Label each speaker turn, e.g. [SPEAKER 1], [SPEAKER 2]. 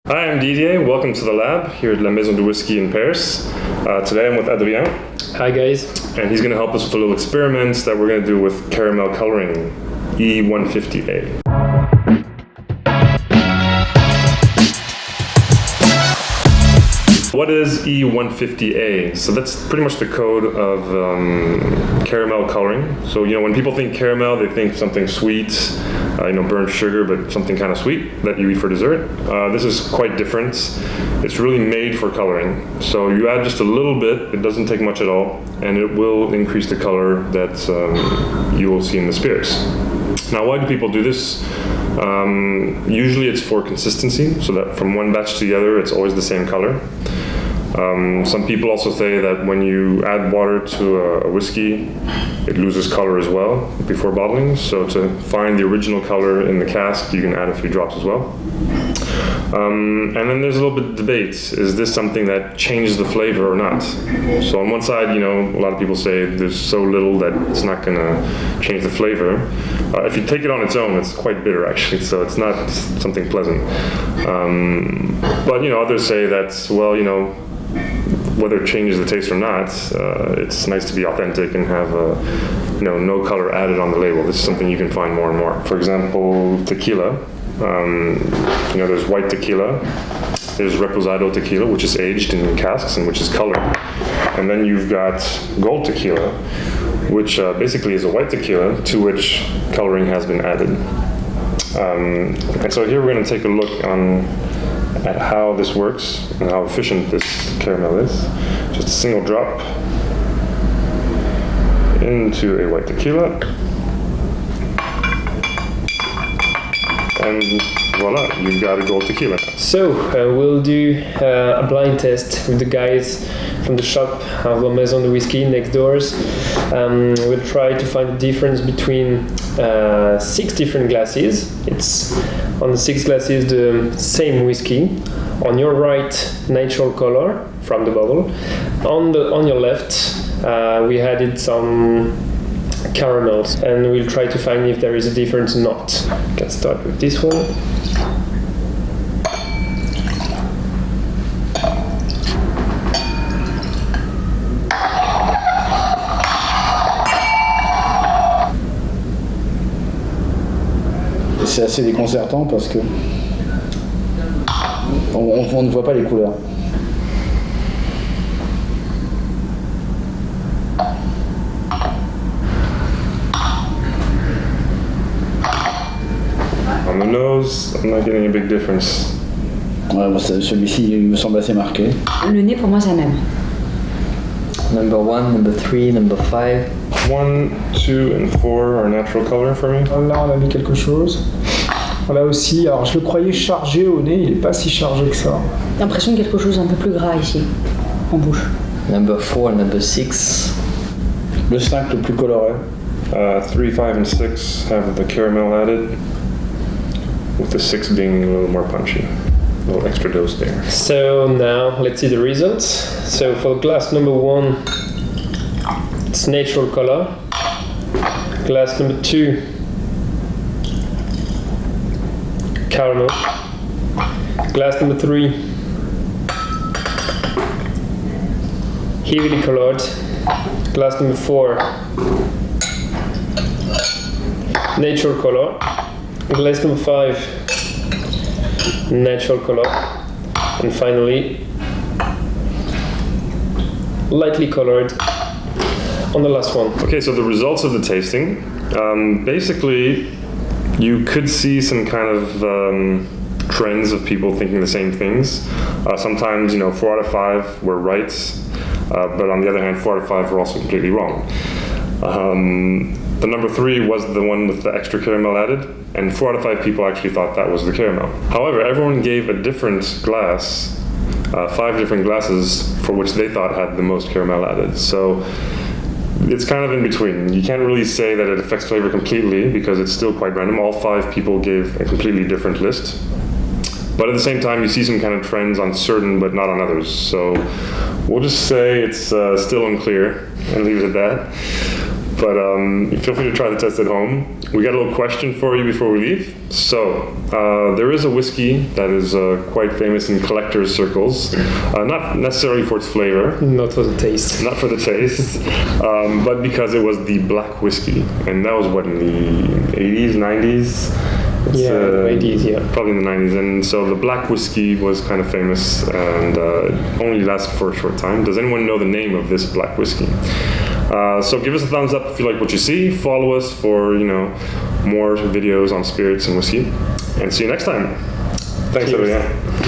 [SPEAKER 1] Hi, I'm Didier. Welcome to the lab here at La Maison du Whisky in Paris. Today I'm with Adrien.
[SPEAKER 2] Hi guys.
[SPEAKER 1] And he's going to help us with a little experiment that we're going to do with caramel coloring, E150A. What is E150A? So that's pretty much the code of caramel coloring. So, when people think caramel, they think something sweet, burnt sugar, but something kind of sweet that you eat for dessert. This is quite different. It's really made for coloring. So you add just a little bit, it doesn't take much at all, and it will increase the color that you will see in the spirits. Now, why do people do this? Usually it's for consistency, so that from one batch to the other, it's always the same color. Some people also say that when you add water to a whiskey, it loses color as well before bottling. So to find the original color in the cask, you can add a few drops as well. And then there's a little bit of debate. Is this something that changes the flavor or not? So on one side, a lot of people say there's so little that it's not going to change the flavor. If you take it on its own, it's quite bitter actually, so it's not something pleasant. But others say that, well, whether it changes the taste or not, it's nice to be authentic and have no color added on the label. This is something you can find more and more. For example, tequila. There's white tequila. There's reposado tequila, which is aged in casks and which is colored. And then you've got gold tequila, which basically is a white tequila to which coloring has been added. And so here we're going to take a look at how this works and how efficient this caramel is. Just a single drop into a white tequila, and voila, you've got a gold tequila.
[SPEAKER 2] So we'll do a blind test with the guys from the shop of La Maison du Whisky next doors. We'll try to find the difference between 6 different glasses. It's on the 6 glasses the same whiskey. On your right, natural color from the bottle. On your left, we added some caramels, and we'll try to find if there is a difference or not. Let's start with this one.
[SPEAKER 3] C'est assez déconcertant parce que on ne voit pas les couleurs.
[SPEAKER 1] On the nose, I'm not getting a big difference.
[SPEAKER 3] Ouais, celui-ci il me semble assez marqué.
[SPEAKER 4] Le nez pour moi c'est le même.
[SPEAKER 5] Number 1, number 3, number 5.
[SPEAKER 1] 1, 2, and 4 are natural color for me.
[SPEAKER 6] Là, on a mis quelque chose. Là aussi, alors je le croyais chargé au nez, il n'est pas si chargé que ça.
[SPEAKER 4] L'impression de quelque chose un peu plus gras ici, en bouche.
[SPEAKER 5] Number 4, number 6.
[SPEAKER 3] Le 5 le plus coloré.
[SPEAKER 1] 3, 5, and 6 have the caramel added, with the 6 being a little more punchy. A little extra dose there.
[SPEAKER 2] So now let's see the results. So for glass number 1, it's natural color. Glass number 2, caramel. Glass number 3, heavily colored. Glass number 4, natural color. Glass number 5, natural color. And finally, lightly colored on the last one.
[SPEAKER 1] Okay, so the results of the tasting, basically you could see some kind of trends of people thinking the same things. Sometimes, 4 out of 5 were right, but on the other hand, 4 out of 5 were also completely wrong. The number 3 was the one with the extra caramel added, and 4 out of 5 people actually thought that was the caramel. However, everyone gave a different glass, 5 different glasses for which they thought had the most caramel added. So it's kind of in between. You can't really say that it affects flavor completely because it's still quite random. All 5 people gave a completely different list. But at the same time, you see some kind of trends on certain but not on others. So we'll just say it's still unclear and leave it at that. But feel free to try the test at home. We got a little question for you before we leave. So, there is a whiskey that is quite famous in collectors' circles. Not necessarily for its flavor.
[SPEAKER 2] Not for the taste.
[SPEAKER 1] Not for the taste, but because it was the black whiskey. And that was what, in the 80s, 90s?
[SPEAKER 2] Yeah, the 80s, yeah.
[SPEAKER 1] Probably in the 90s. And so the black whiskey was kind of famous and only lasted for a short time. Does anyone know the name of this black whiskey? So give us a thumbs up if you like what you see. Follow us for, more videos on spirits and whiskey. And see you next time. Thanks, everyone.